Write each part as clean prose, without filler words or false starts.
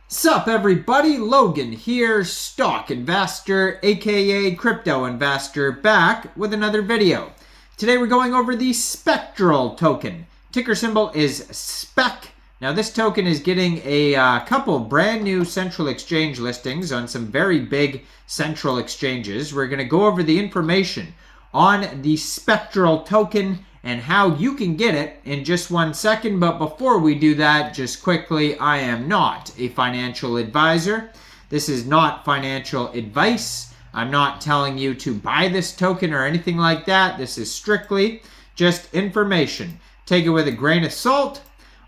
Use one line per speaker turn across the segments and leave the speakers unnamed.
Sup everybody, Logan here, stock investor aka crypto investor, back with another video. Today we're going over the Spectral token. Ticker symbol is Spec. Now this token is getting a couple brand new central exchange listings on some very big central exchanges. We're going to go over the information on the Spectral token and how you can get it in just 1 second. But before we do that, just quickly, I am not a financial advisor. This is not financial advice. I'm not telling you to buy this token or anything like that. This is strictly just information. Take it with a grain of salt.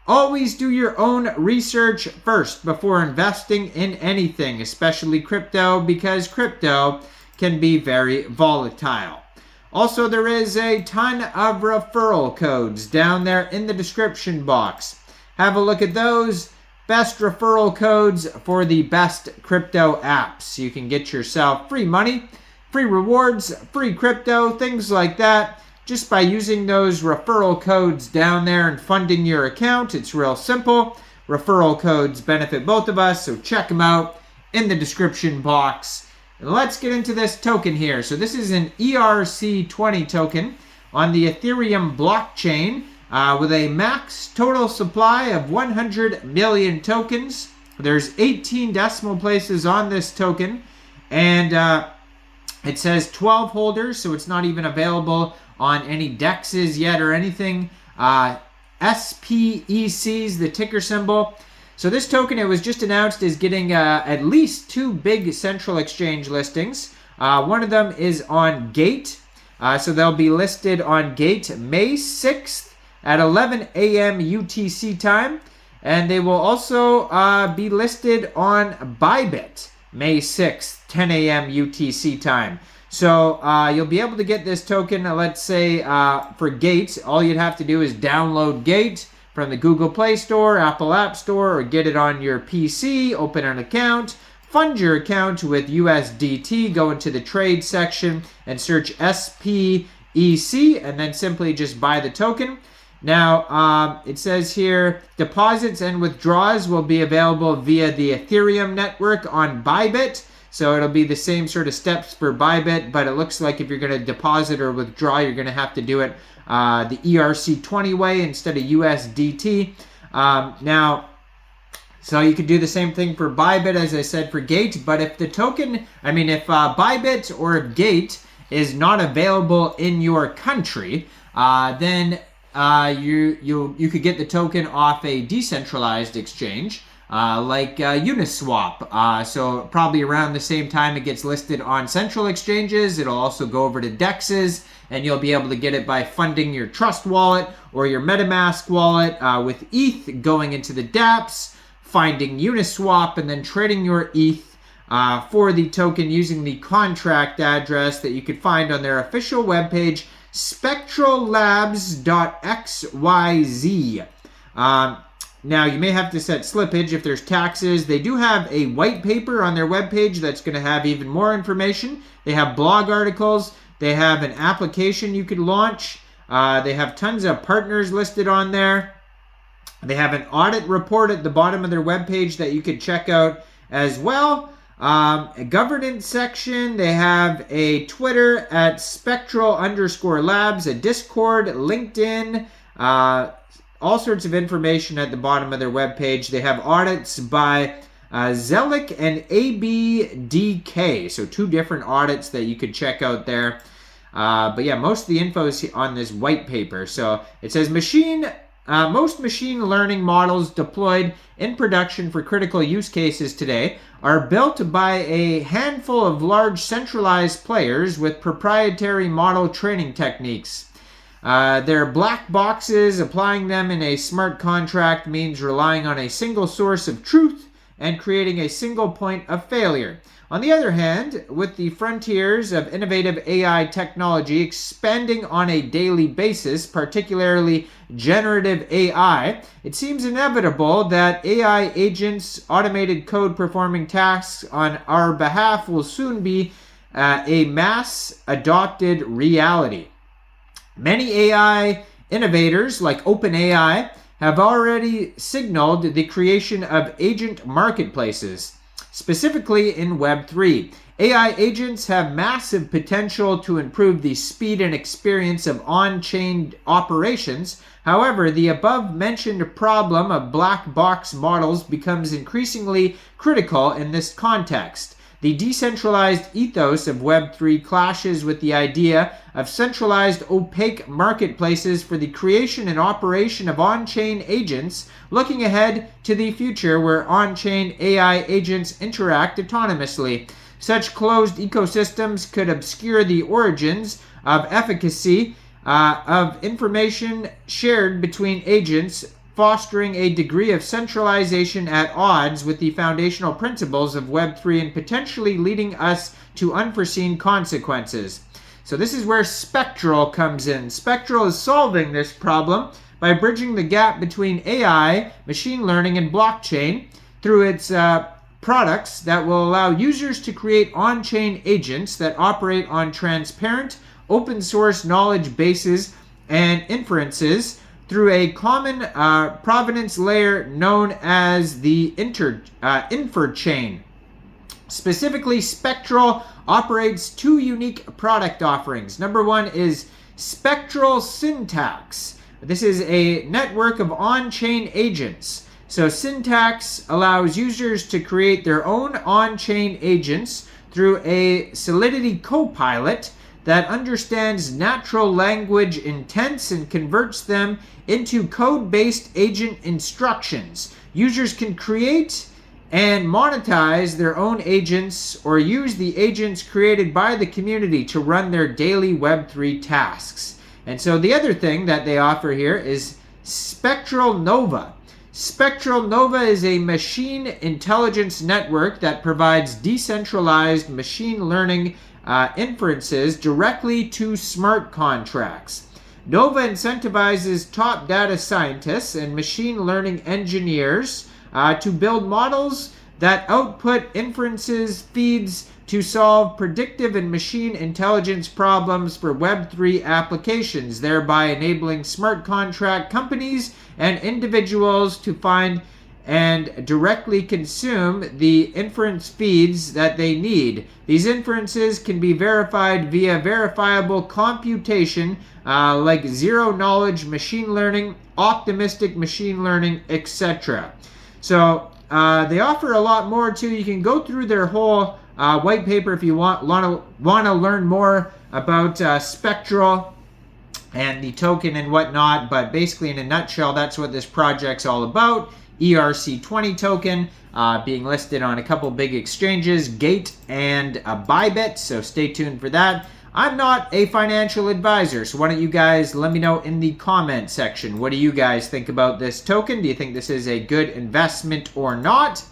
Always do your own research first before investing in anything, especially crypto, because crypto can be very volatile. Also, there is a ton of referral codes down there in the description box. Have a look at those. Best referral codes for the best crypto apps. You can get yourself free money, free rewards, free crypto, things like that, just by using those referral codes down there and funding your account. It's real simple. Referral codes benefit both of us, so check them out in the description box. Let's get into this token here. So this is an ERC-20 token on the Ethereum blockchain with a max total supply of 100 million tokens. There's 18 decimal places on this token, and it says 12 holders, so it's not even available on any DEXs yet or anything. SPEC is the ticker symbol. So this token, it was just announced, is getting at least 2 big central exchange listings. One of them is on Gate. So they'll be listed on Gate May 6th at 11 a.m. UTC time. And they will also be listed on Bybit May 6th, 10 a.m. UTC time. So you'll be able to get this token, let's say, for Gate. All you'd have to do is download Gate from the Google Play Store, Apple App Store, or get it on your PC, open an account, fund your account with USDT, go into the trade section and search SPEC, and then simply just buy the token. Now, it says here, deposits and withdrawals will be available via the Ethereum network on Bybit. So it'll be the same sort of steps for Bybit, but it looks like if you're going to deposit or withdraw, you're going to have to do it the ERC-20 way instead of USDT. So you could do the same thing for Bybit, as I said, for Gate. But if the token, if Bybit or if Gate is not available in your country, then you could get the token off a decentralized exchange. Like Uniswap. So probably around the same time it gets listed on central exchanges, it'll also go over to DEXs, and you'll be able to get it by funding your Trust wallet or your MetaMask wallet with ETH, going into the dApps, finding Uniswap, and then trading your ETH for the token using the contract address that you could find on their official webpage, spectrallabs.xyz. Now, you may have to set slippage if there's taxes. They do have a white paper on their webpage that's going to have even more information. They have blog articles. They have an application you could launch. They have tons of partners listed on there. They have an audit report at the bottom of their webpage that you could check out as well. A governance section. They have a Twitter at Spectral_labs, a Discord, LinkedIn, all sorts of information at the bottom of their webpage. They have audits by Zelic and ABDK. So 2 different audits that you could check out there. But yeah, most of the info is on this white paper. So it says most machine learning models deployed in production for critical use cases today are built by a handful of large centralized players with proprietary model training techniques. They're black boxes. Applying them in a smart contract means relying on a single source of truth and creating a single point of failure. On the other hand, with the frontiers of innovative AI technology expanding on a daily basis, particularly generative AI, it seems inevitable that AI agents, automated code performing tasks on our behalf, will soon be a mass adopted reality. Many AI innovators like OpenAI have already signaled the creation of agent marketplaces, specifically in Web3. AI agents have massive potential to improve the speed and experience of on-chain operations. However, the above-mentioned problem of black box models becomes increasingly critical in this context. The decentralized ethos of Web3 clashes with the idea of centralized opaque marketplaces for the creation and operation of on-chain agents, looking ahead to the future where on-chain AI agents interact autonomously. Such closed ecosystems could obscure the origins of efficacy of information shared between agents, fostering a degree of centralization at odds with the foundational principles of Web3 and potentially leading us to unforeseen consequences. So this is where Spectral comes in. Spectral is solving this problem by bridging the gap between AI, machine learning, and blockchain through its products that will allow users to create on-chain agents that operate on transparent, open-source knowledge bases and inferences through a common provenance layer known as the infer chain. Specifically, Spectral operates two unique product offerings. Number one is Spectral Syntax. This is a network of on-chain agents. So Syntax allows users to create their own on-chain agents through a Solidity copilot that understands natural language intents and converts them into code-based agent instructions. Users can create and monetize their own agents or use the agents created by the community to run their daily Web3 tasks. And so the other thing that they offer here is Spectral Nova. Spectral Nova is a machine intelligence network that provides decentralized machine learning inferences directly to smart contracts. Nova incentivizes top data scientists and machine learning engineers to build models that output inferences feeds to solve predictive and machine intelligence problems for Web3 applications, thereby enabling smart contract companies and individuals to find and directly consume the inference feeds that they need. These inferences can be verified via verifiable computation like zero-knowledge machine learning, optimistic machine learning, etc. So they offer a lot more too. You can go through their whole white paper if you want to learn more about Spectral and the token and whatnot. But basically, in a nutshell, that's what this project's all about. ERC-20 token being listed on a couple big exchanges, Gate and Bybit, so stay tuned for that. I'm not a financial advisor, so why don't you guys let me know in the comment section. What do you guys think about this token? Do you think this is a good investment or not?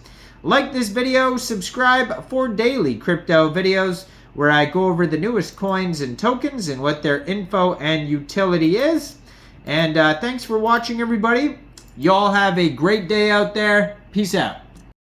Like this video, subscribe for daily crypto videos where I go over the newest coins and tokens and what their info and utility is. And thanks for watching, everybody. Y'all have a great day out there. Peace out.